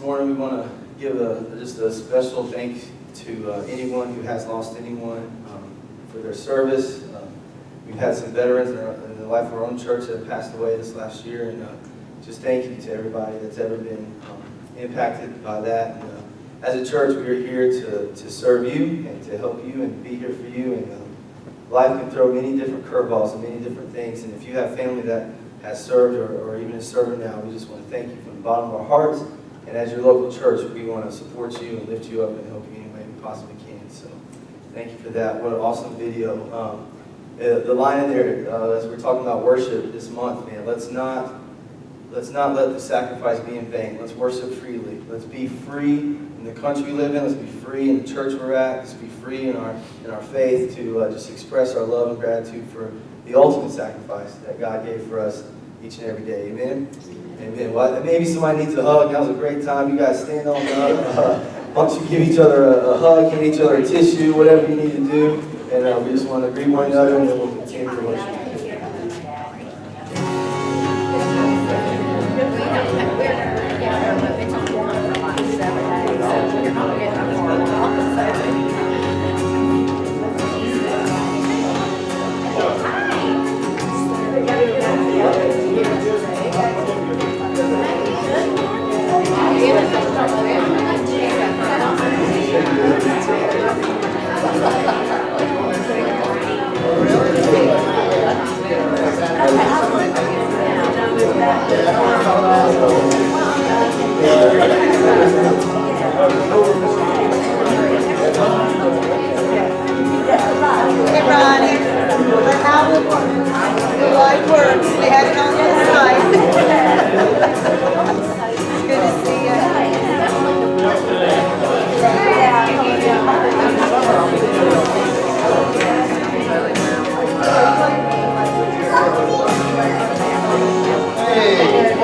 morning we want to give just a special thanks to anyone who has lost anyone for their service. We've had some veterans in the life of our own church that have passed away this last year, and just thank you to everybody that's ever been impacted by that. And, as a church, we are here to serve you and to help you and be here for you. And life can throw many different curveballs and many different things. And if you have family that has served or even is serving now, we just want to thank you from the bottom of our hearts. And as your local church, we want to support you and lift you up and help you any way we possibly can. So thank you for that. What an awesome video. The line in there, as we're talking about worship this month, man, let's not let the sacrifice be in vain. Let's worship freely. Let's be free in the country we live in. Let's be free in the church we're at. Let's be free in our faith to just express our love and gratitude for the ultimate sacrifice that God gave for us each and every day. Amen? Amen. Well, maybe somebody needs a hug. That was a great time. You guys stand on up. Why don't you give each other a hug, give each other a tissue, whatever you need to do. And we just want to greet one another, and then we'll continue to worship. Hey Ronnie, how the light works. We had it on this side. It's good to see you. Hey,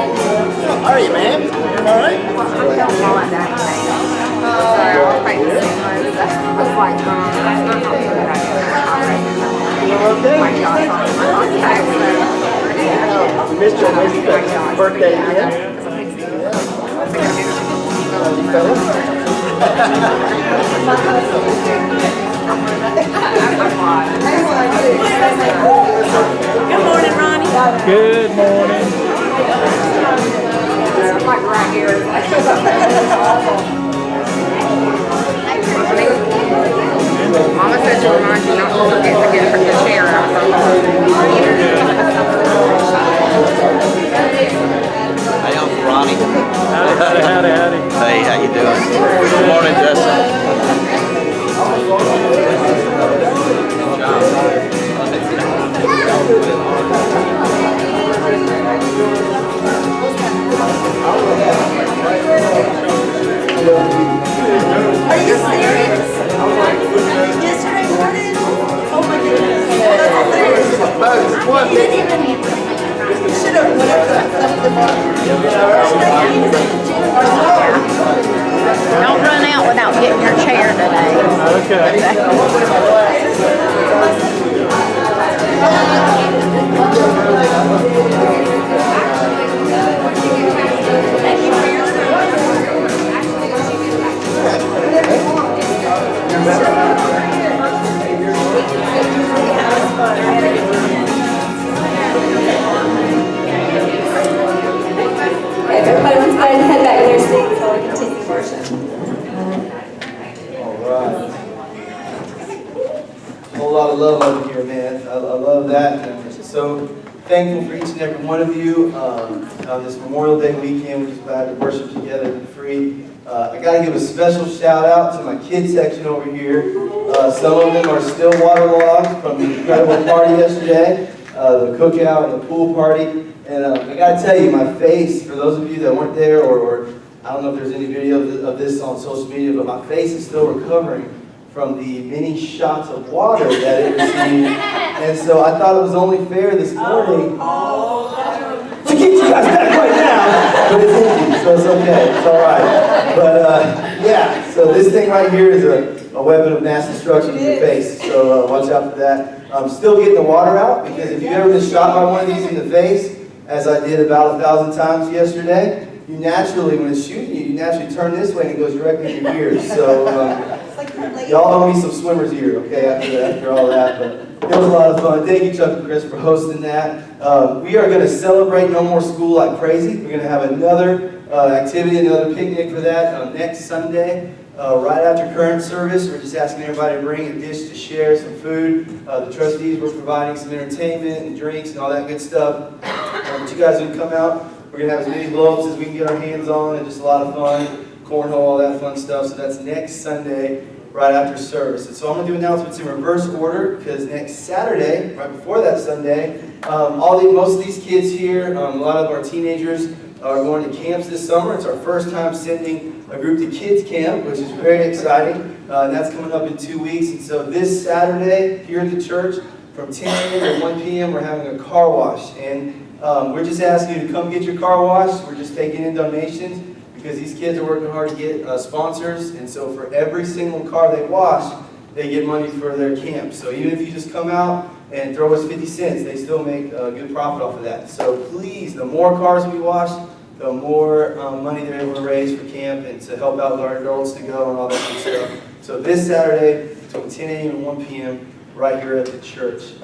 how are you, man? You all right? I'm feeling all like that today. Sorry, I was fighting the same ones. I was like, I'm not feeling that. You okay? My jaw's on my contacts. We missed your birthday again. Good morning, Ronnie. Good morning. I'm like right here. Mama said to remind you not to forget to get the chair out from Hey, I'm Ronnie. Howdy. Hey, how you doing? Good morning, Justin. Are you serious? Yesterday morning? Oh my goodness. You didn't even you should have went up to something more. Don't run out without getting your chair today. Everybody wants to go ahead and head back to their seats while we continue worship. All right. A whole lot of love over here, man. I love that. And I'm just so thankful for each and every one of you. On this Memorial Day weekend, we're just glad to worship together and free. I got to give a special shout out to my kids section over here. Some of them are still waterlogged from the incredible party yesterday, the cookout and the pool party. And I got to tell you, my face, for those of you that weren't there, or I don't know if there's any video of this on social media, but my face is still recovering from the many shots of water that it received. And so I thought it was only fair this morning to get you guys back right now, but it's empty, so it's okay, it's all right. But yeah, so this thing right here is a weapon of mass destruction in your face, so watch out for that. I'm still getting the water out, because if you've ever been shot by one of these in the face, as I did about 1,000 times yesterday, you naturally, when it's shooting you, you naturally turn this way and it goes directly in your ears. So y'all owe me some swimmer's ear, okay, after all that. But it was a lot of fun. Thank you, Chuck and Chris, for hosting that. We are going to celebrate No More School like crazy. We're going to have another activity, another picnic for that next Sunday. Right after current service, we're just asking everybody to bring a dish to share, some food. The trustees were providing some entertainment and drinks and all that good stuff. But you guys can come out. We're going to have as many blow-ups as we can get our hands on, and just a lot of fun, cornhole, all that fun stuff. So that's next Sunday, right after service. And so I'm going to do announcements in reverse order, because next Saturday, right before that Sunday, most of these kids here, a lot of our teenagers are going to camps this summer. It's our first time sending a group to kids camp, which is very exciting. And that's coming up in 2 weeks. And so this Saturday here at the church, from 10 a.m. to 1 p.m., we're having a car wash. And we're just asking you to come get your car washed. We're just taking in donations because these kids are working hard to get sponsors. And so for every single car they wash, they get money for their camp. So even if you just come out and throw us 50 cents, they still make a good profit off of that. So please, the more cars we wash, the more money they're able to raise for camp and to help out our adults to go and all that good stuff. So this Saturday, between 10 a.m. and 1 p.m., right here at the church.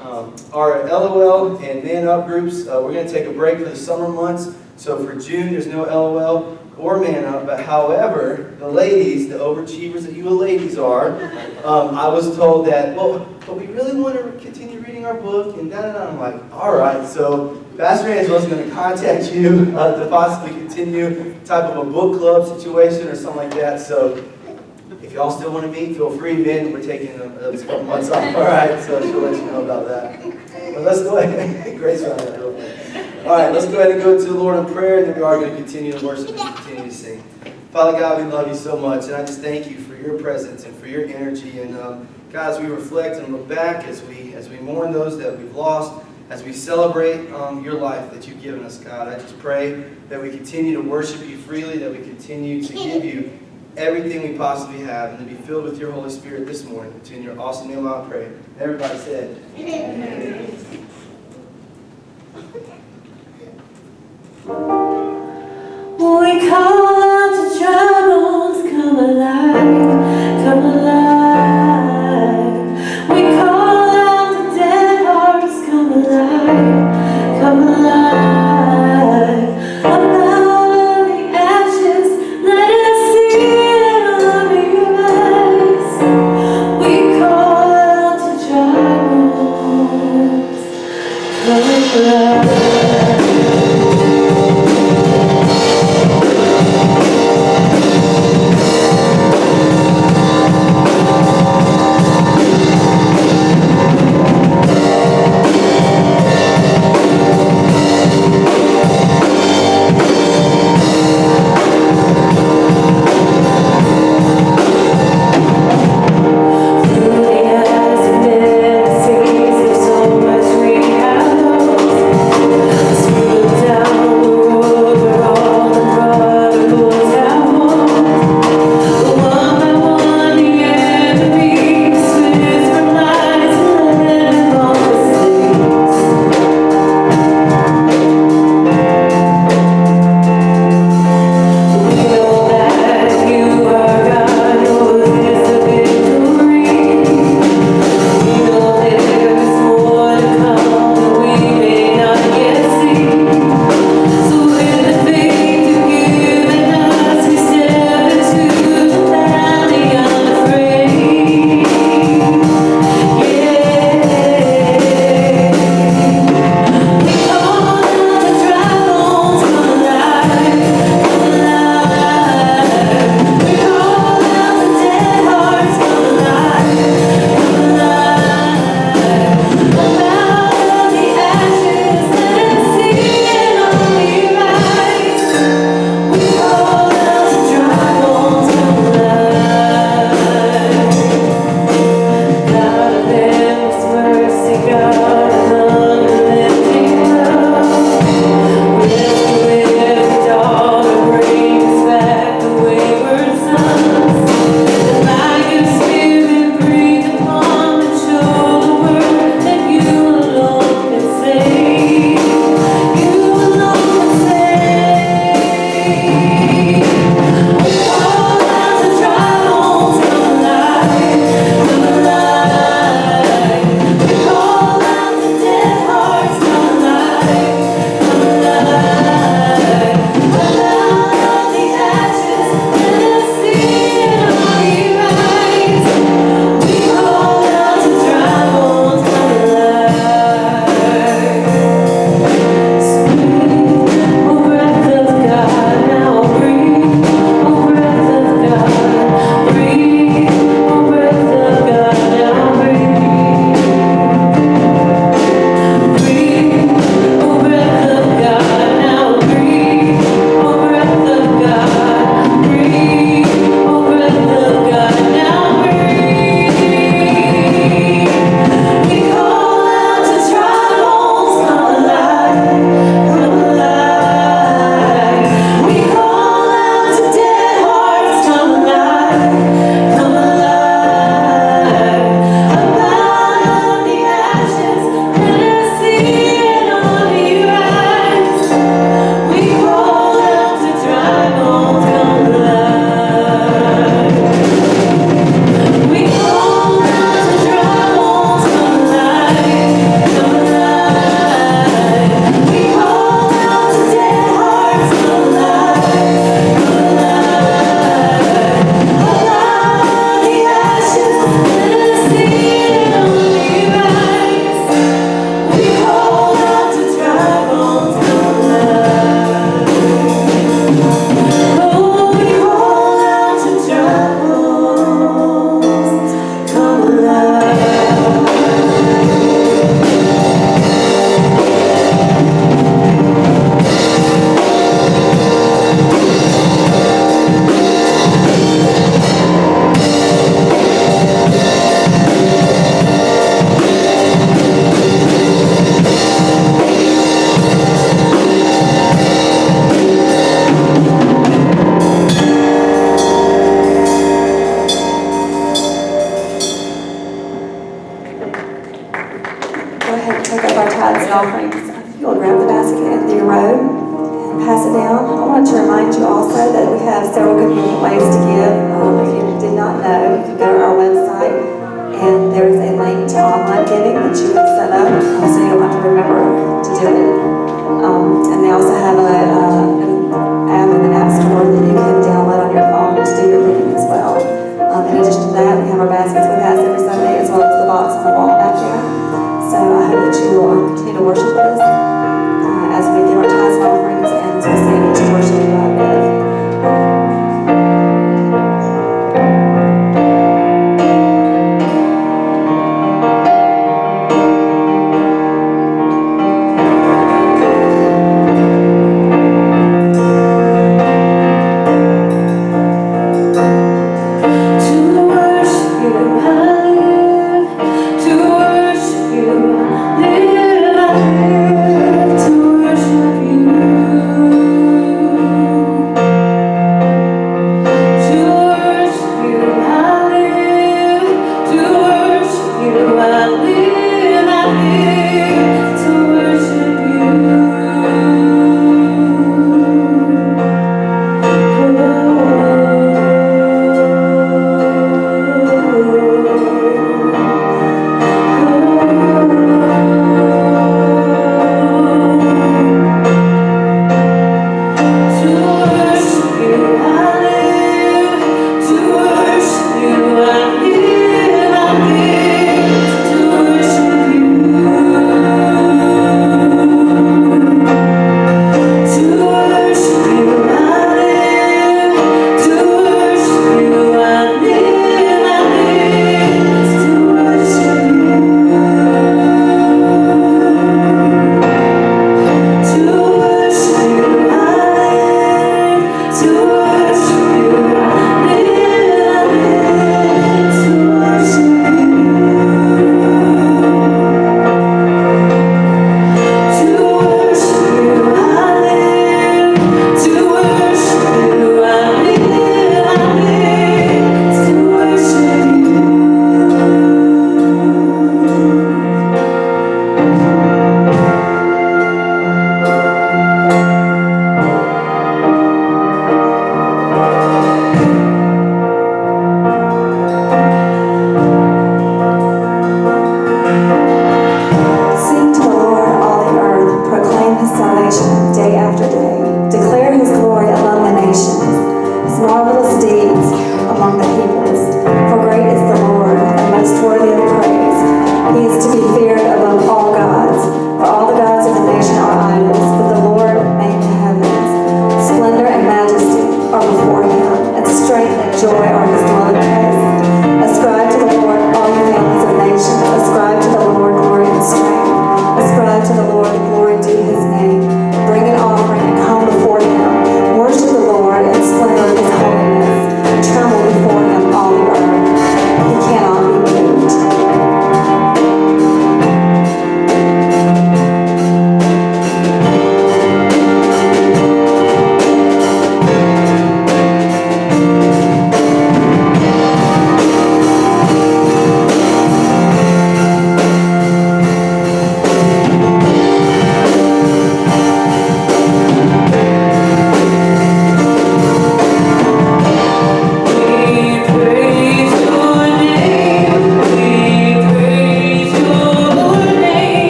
Our LOL and Man Up groups, we're going to take a break for the summer months. So for June, there's no LOL or Man Up. But however, the ladies, the overachievers that you ladies are, I was told that, well, but we really want to continue reading our book and da-da-da. I'm like, all right. So Pastor Angela's going to contact you to possibly continue type of a book club situation or something like that. So if y'all still want to meet, feel free. Men, we're taking a couple months off. All right, so she'll let you know about that. But let's go ahead. Grace on that real quick. All right, let's go ahead and go to the Lord in prayer, and then we are going to continue to worship and continue to sing. Father God, we love you so much, and I just thank you for your presence and for your energy. And God, as we reflect and look back, as we mourn those that we've lost, as we celebrate your life that you've given us, God, I just pray that we continue to worship you freely, that we continue to give you everything we possibly have, and to be filled with your Holy Spirit this morning. It's in your awesome name I pray. Everybody said, amen. We call out to dry bones, come alive, come alive. We call out to dead hearts, come alive, come alive. Out of the ashes, let us see the love in your eyes. We call out to dry bones, come alive. tithes and offerings, if you'll grab the basket at the end of your road and pass it down. I want to remind you also that we have several convenient ways to give. If you did not know, you can go to our website and there is a link to online giving that you can set up, so you don't have to remember to do it. And they also have an app in the App Store that you can download on your phone to do your giving as well. In addition to that, we have our baskets we pass every Sunday, as well as the box on the wall back there. So I hope that you will continue to worship with us as we give our tithes and offerings and as we sing to worship God with. To worship you, I live.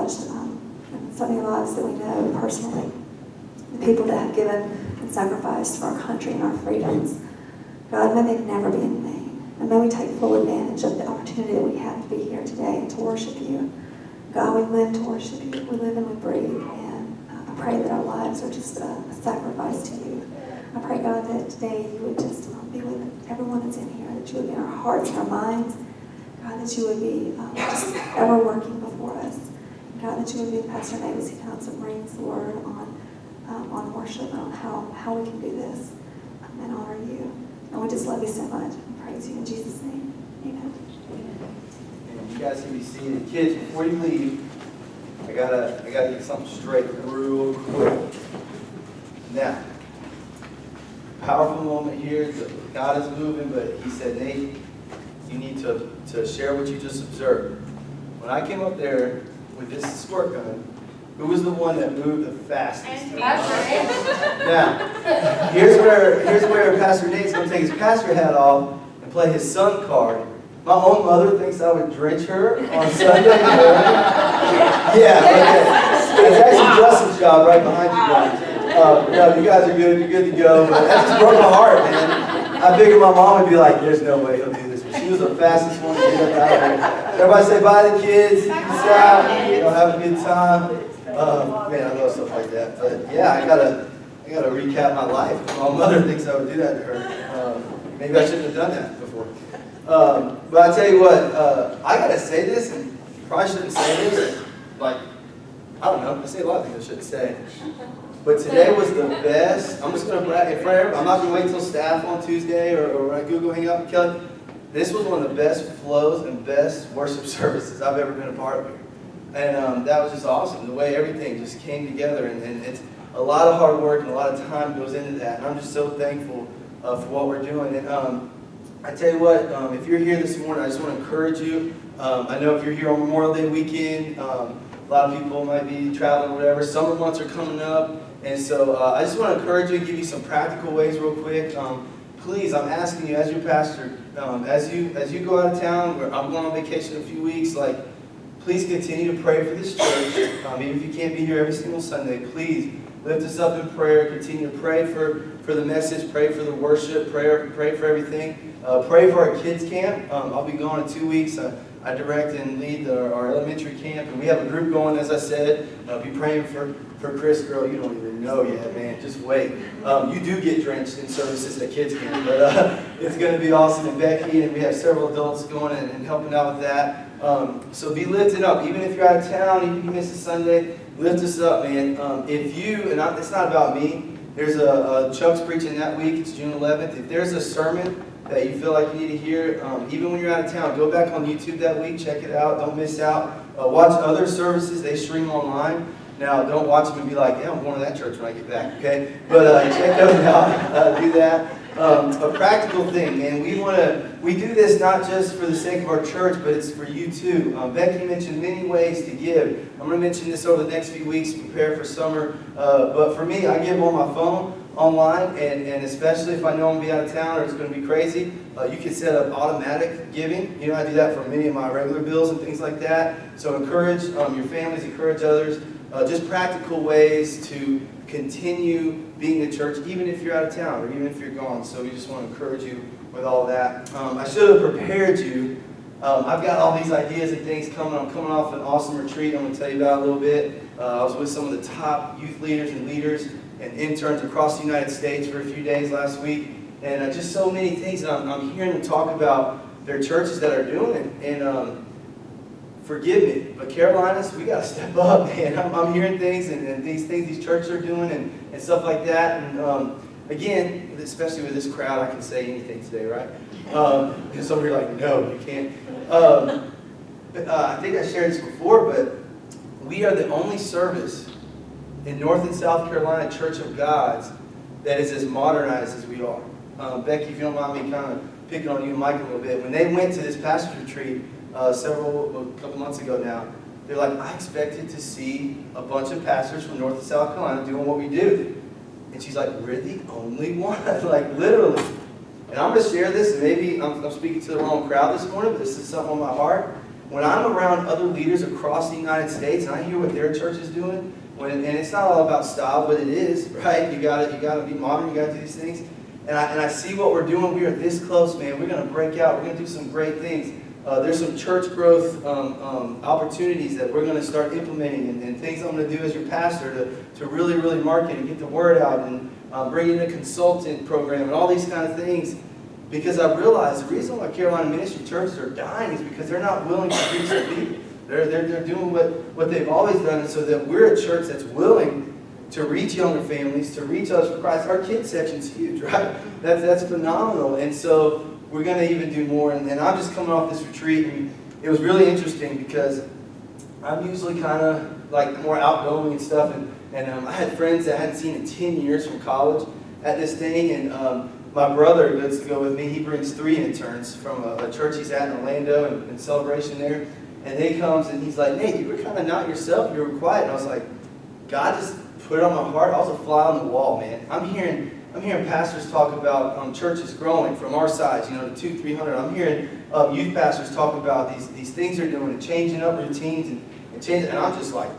acknowledge so many lives that we know personally, the people that have given and sacrificed for our country and our freedoms. God, may they never be in vain. And may we take full advantage of the opportunity that we have to be here today and to worship you. God, we live to worship you. We live and we breathe. And I pray that our lives are just a sacrifice to you. I pray, God, that today you would just be with everyone that's in here, that you would be in our hearts and our minds. God, that you would be just ever working before us. God, that you would be with Pastor Nate as he comes and brings the word on worship and on how we can do this and honor you. And we just love you so much and praise you in Jesus' name. Amen. And you guys can be seated. Kids, before you leave, I gotta get something straight real quick. Now, powerful moment here. God is moving, but he said, Nate, you need to share what you just observed. When I came up there with this squirt gun, who was the one that moved the fastest? Now, here's where Pastor Nate's going to take his pastor hat off and play his son card. My own mother thinks I would drench her on Sunday. Yeah, okay. That's actually Justin's job right behind you guys. No, you guys are good. You're good to go. But that just broke my heart, man. I figured my mom would be like, there's no way he'll do this. But she was the fastest one to get up out of there. Everybody say bye to the kids. Peace out. Have a good time. Man, I love stuff like that. But yeah, I gotta recap my life. My mother thinks I would do that to her. Maybe I shouldn't have done that before. But I tell you what, I gotta say this, and probably shouldn't say this. Like, I don't know. I say a lot of things I shouldn't say. But today was the best. I'm just gonna brag in front of everybody. I'm not gonna wait until staff on Tuesday or at Google hang out with Kelly. This was one of the best flows and best worship services I've ever been a part of. And that was just awesome, the way everything just came together. And it's a lot of hard work and a lot of time goes into that. And I'm just so thankful for what we're doing. And I tell you what, if you're here this morning, I just want to encourage you. I know if you're here on Memorial Day weekend, a lot of people might be traveling or whatever. Summer months are coming up. And so I just want to encourage you and give you some practical ways real quick. Please, I'm asking you as your pastor, as you go out of town, I'm going on vacation in a few weeks, please continue to pray for this church. Even if you can't be here every single Sunday, please lift us up in prayer. Continue to pray for the message, pray for the worship, pray for everything. Pray for our kids camp. I'll be gone in 2 weeks. I direct and lead our elementary camp, and we have a group going, as I said. I'll be praying for Chris. Girl, you don't even know yet, man. Just wait. You do get drenched in services at kids camp, but it's going to be awesome. And Becky, and we have several adults going and helping out with that. So be lifted up. Even if you're out of town, even if you miss a Sunday, lift us up, man. It's not about me. There's a Chuck's preaching that week. It's June 11th. If there's a sermon that you feel like you need to hear, even when you're out of town, go back on YouTube that week, check it out, don't miss out. Watch other services, they stream online. Now, don't watch them and be like, yeah, I'm going to that church when I get back, okay? But check those out, do that. A practical thing, man, we do this not just for the sake of our church, but it's for you too. Becky mentioned many ways to give. I'm going to mention this over the next few weeks, prepare for summer. But for me, I give on my phone, online, and especially if I know I'm going to be out of town or it's going to be crazy, you can set up automatic giving. You know, I do that for many of my regular bills and things like that. So encourage your families, encourage others. Just practical ways to continue being the church, even if you're out of town or even if you're gone. So we just want to encourage you with all that. I should have prepared you. I've got all these ideas and things coming. I'm coming off an awesome retreat I'm going to tell you about a little bit. I was with some of the top youth leaders and leaders and interns across the United States for a few days last week. And just so many things that I'm hearing them talk about their churches that are doing it. And forgive me, but Carolinas, we got to step up, man. I'm hearing things and these things these churches are doing and stuff like that. And again, especially with this crowd, I can say anything today, right? And some of you are like, no, you can't. I think I shared this before, but we are the only service in North and South Carolina Church of God's that is as modernized as we are. Becky, if you don't mind me kind of picking on you and Mike a little bit, when they went to this pastor's retreat a couple months ago now, they're like, I expected to see a bunch of pastors from North and South Carolina doing what we do. And she's like, we're the only one, like literally. And I'm going to share this, and maybe I'm speaking to the wrong crowd this morning, but this is something on my heart. when I'm around other leaders across the United States and I hear what their church is doing, and it's not all about style, but it is, right? You gotta be modern, you gotta do these things. And I see what we're doing. We are this close, man. We're gonna break out. We're gonna do some great things. There's some church growth opportunities that we're gonna start implementing, and things I'm gonna do as your pastor to really, really market and get the word out, and bring in a consultant program and all these kind of things. Because I realize the reason why Carolina Ministry churches are dying is because they're not willing to reach the people. They're doing what they've always done, and so that we're a church that's willing to reach younger families, to reach others for Christ. Our kids section's huge, right? That's phenomenal. And so we're going to even do more. And I'm just coming off this retreat, and it was really interesting because I'm usually kind of like more outgoing and stuff. And I had friends that I hadn't seen in 10 years from college at this thing. And my brother gets to go with me. He brings 3 interns from a church he's at in Orlando and Celebration there. And he comes and he's like, Nate, you were kind of not yourself. You were quiet. And I was like, God just put it on my heart. I was a fly on the wall, man. I'm hearing pastors talk about churches growing from our size, to 200-300. I'm hearing youth pastors talk about these things they're doing and changing up routines and changing. And I'm just like,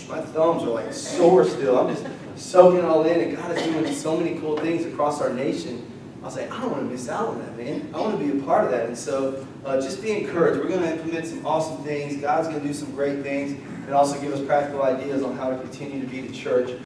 my thumbs are like sore still. I'm just soaking it all in. And God is doing so many cool things across our nation. I was like, I don't want to miss out on that, man. I want to be a part of that. And so just be encouraged. We're going to implement some awesome things. God's going to do some great things and also give us practical ideas on how to continue to be the church.